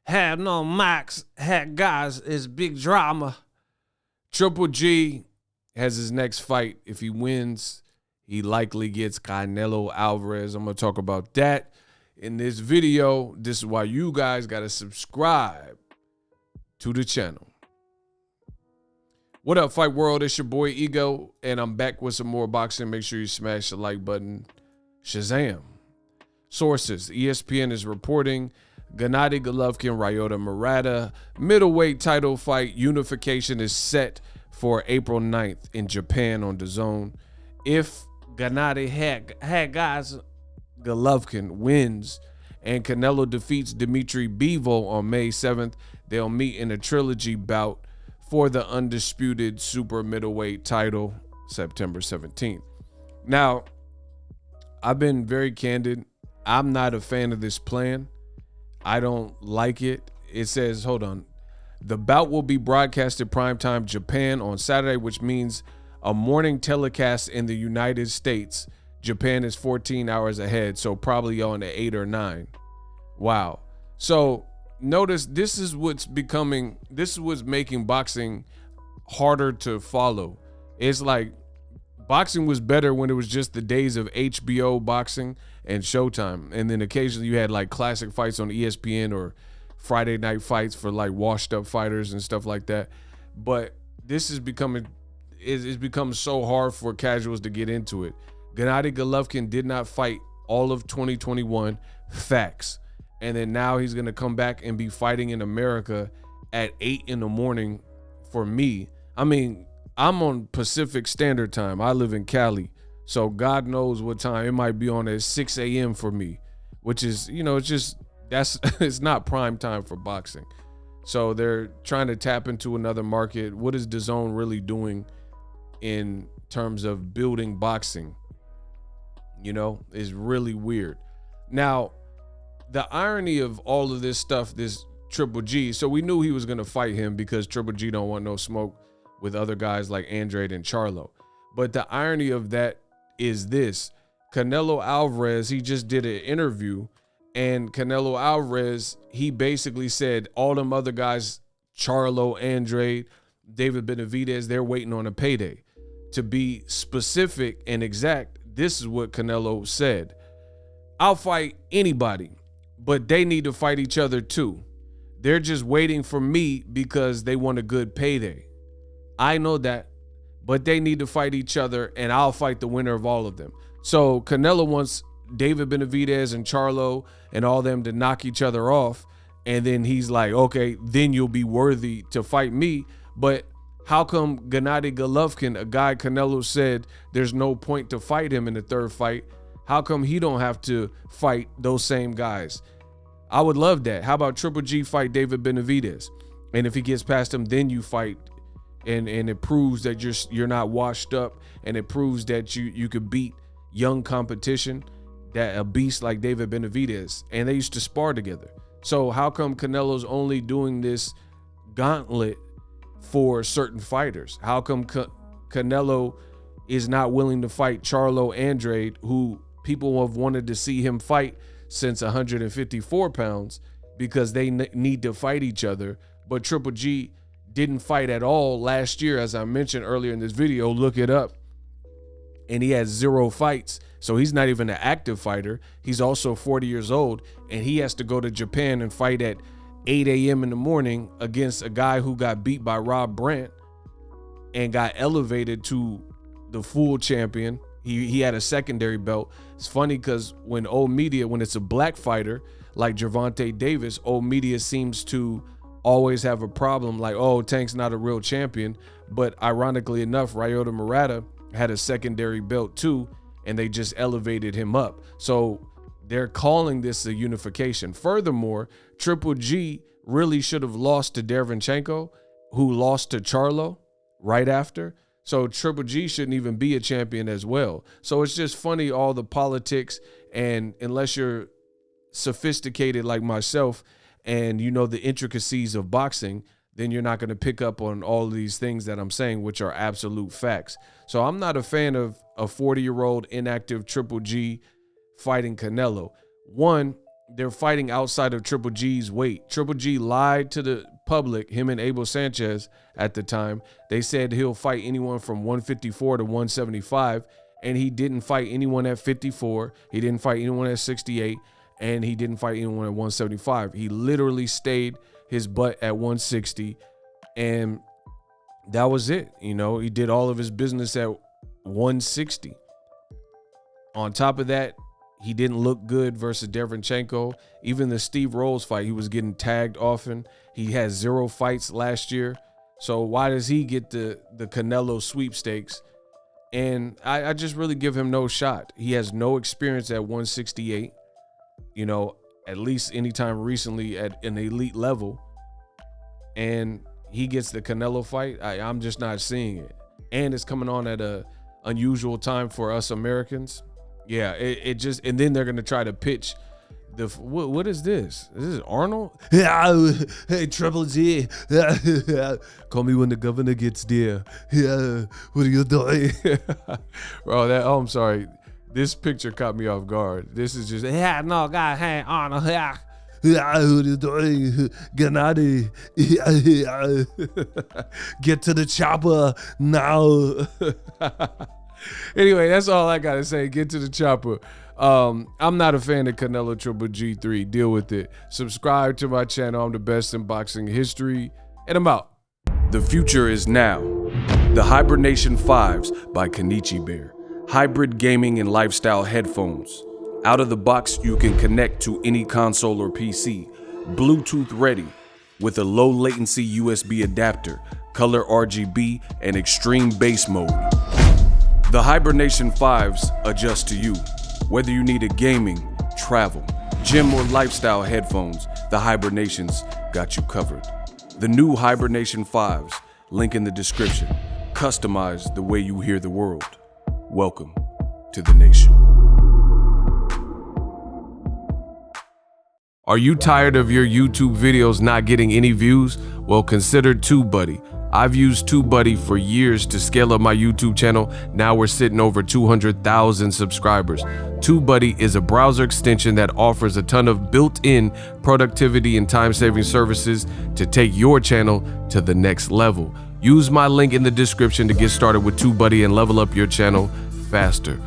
Have no max, had guys, is big drama. Triple G has his next fight. If he wins, he likely gets Canelo Alvarez. I'm going to talk about that in this video. This is why you guys got to subscribe to the channel. What up, Fight World? It's your boy Ego, and I'm back with some more boxing. Make sure you smash the like button. Shazam. Sources: ESPN is reporting Gennady Golovkin, Ryota Murata middleweight title fight unification is set for April 9th in Japan on DAZN. If Gennady had guys Golovkin wins and Canelo defeats Dimitri Bivol on May 7th, they'll meet in a trilogy bout for the undisputed super middleweight title September 17th. Now, I've been very candid. I'm not a fan of this plan. I don't like it. It says, hold on. The bout will be broadcasted primetime Japan on Saturday, which means a morning telecast in the United States. Japan is 14 hours ahead, so probably on the 8 or 9. Wow. So notice this is what's making boxing harder to follow. It's like boxing was better when it was just the days of HBO boxing and Showtime. And then occasionally you had like classic fights on ESPN or Friday night fights for like washed up fighters and stuff like that. But this is it's become so hard for casuals to get into it. Gennady Golovkin did not fight all of 2021. Facts. And then now he's going to come back and be fighting in America at 8 in the morning for me. I mean, I'm on Pacific Standard Time. I live in Cali. So God knows what time. It might be on at 6 a.m. for me, which is, it's not prime time for boxing. So they're trying to tap into another market. What is DAZN really doing in terms of building boxing? Is really weird. Now, the irony of all of this stuff, this Triple G, so we knew he was going to fight him because Triple G don't want no smoke with other guys like Andrade and Charlo. But the irony of that is this. Canelo Alvarez, he just did an interview, and Canelo Alvarez, he basically said all them other guys, Charlo, Andrade, David Benavidez, they're waiting on a payday. To be specific and exact, this is what Canelo said. I'll fight anybody, but they need to fight each other too. They're just waiting for me because they want a good payday. I know that, but they need to fight each other, and I'll fight the winner of all of them. So Canelo wants David Benavidez and Charlo and all them to knock each other off, and then he's like, okay, then you'll be worthy to fight me. But how come Gennady Golovkin, a guy Canelo said there's no point to fight him in the third fight, how come he don't have to fight those same guys? I would love that. How about Triple G fight David Benavidez? And if he gets past him, then you fight. And it proves that you're not washed up, and it proves that you could beat young competition, that a beast like David Benavidez, and they used to spar together. So how come Canelo's only doing this gauntlet for certain fighters? How come Canelo is not willing to fight Charlo Andrade, who people have wanted to see him fight since 154 pounds because they need to fight each other? But Triple G didn't fight at all last year, as I mentioned earlier in this video. Look it up. And he has 0 fights. So he's not even an active fighter. He's also 40 years old, and he has to go to Japan and fight at 8 a.m. in the morning against a guy who got beat by Rob Brandt and got elevated to the full champion. He had a secondary belt. It's funny because when old media, when it's a black fighter like Gervonta Davis, old media seems to always have a problem like, oh, Tank's not a real champion. But ironically enough, Ryota Murata had a secondary belt too, and they just elevated him up. So they're calling this a unification. Furthermore, Triple G really should have lost to Derevyanchenko, who lost to Charlo right after. So Triple G shouldn't even be a champion as well. So it's just funny, all the politics, and unless you're sophisticated like myself and you know the intricacies of boxing, then you're not going to pick up on all of these things that I'm saying, which are absolute facts. So I'm not a fan of a 40-year-old inactive Triple G fighting Canelo. One, they're fighting outside of Triple G's weight. Triple G lied to the public, him and Abel Sanchez at the time. They said he'll fight anyone from 154 to 175, and he didn't fight anyone at 54. He didn't fight anyone at 68, and he didn't fight anyone at 175. He literally stayed his butt at 160, and that was it. You know, he did all of his business at 160. On top of that, he didn't look good versus Derevyanchenko. Even the Steve Rolls fight, he was getting tagged often. He had 0 fights last year. So why does he get the Canelo sweepstakes? And I just really give him no shot. He has no experience at 168, you know, at least anytime recently at an elite level. And he gets the Canelo fight. I'm just not seeing it. And it's coming on at a unusual time for us Americans. Yeah, it just, and then they're gonna try to pitch the what is this? Is this Arnold? Hey, Triple G, call me when the governor gets there. What are you doing, bro? Oh, I'm sorry. This picture caught me off guard. This is just no God, hey Arnold. What are you doing, Gennady? Get to the chopper now. Anyway, that's all I gotta say. Get to the chopper. I'm not a fan of Canelo Triple G3. Deal with it. Subscribe to my channel. I'm the best in boxing history, and I'm out. The future is now. The Hibernation 5s by Kenichi Bear. Hybrid gaming and lifestyle headphones. Out of the box, you can connect to any console or PC. Bluetooth ready with a low latency USB adapter, color RGB, and extreme bass mode. The Hibernation 5s adjust to you. Whether you need a gaming, travel, gym, or lifestyle headphones, the Hibernations got you covered. The new Hibernation 5s, link in the description. Customize the way you hear the world. Welcome to the nation. Are you tired of your YouTube videos not getting any views? Well, consider TubeBuddy. I've used TubeBuddy for years to scale up my YouTube channel. Now we're sitting over 200,000 subscribers. TubeBuddy is a browser extension that offers a ton of built-in productivity and time-saving services to take your channel to the next level. Use my link in the description to get started with TubeBuddy and level up your channel faster.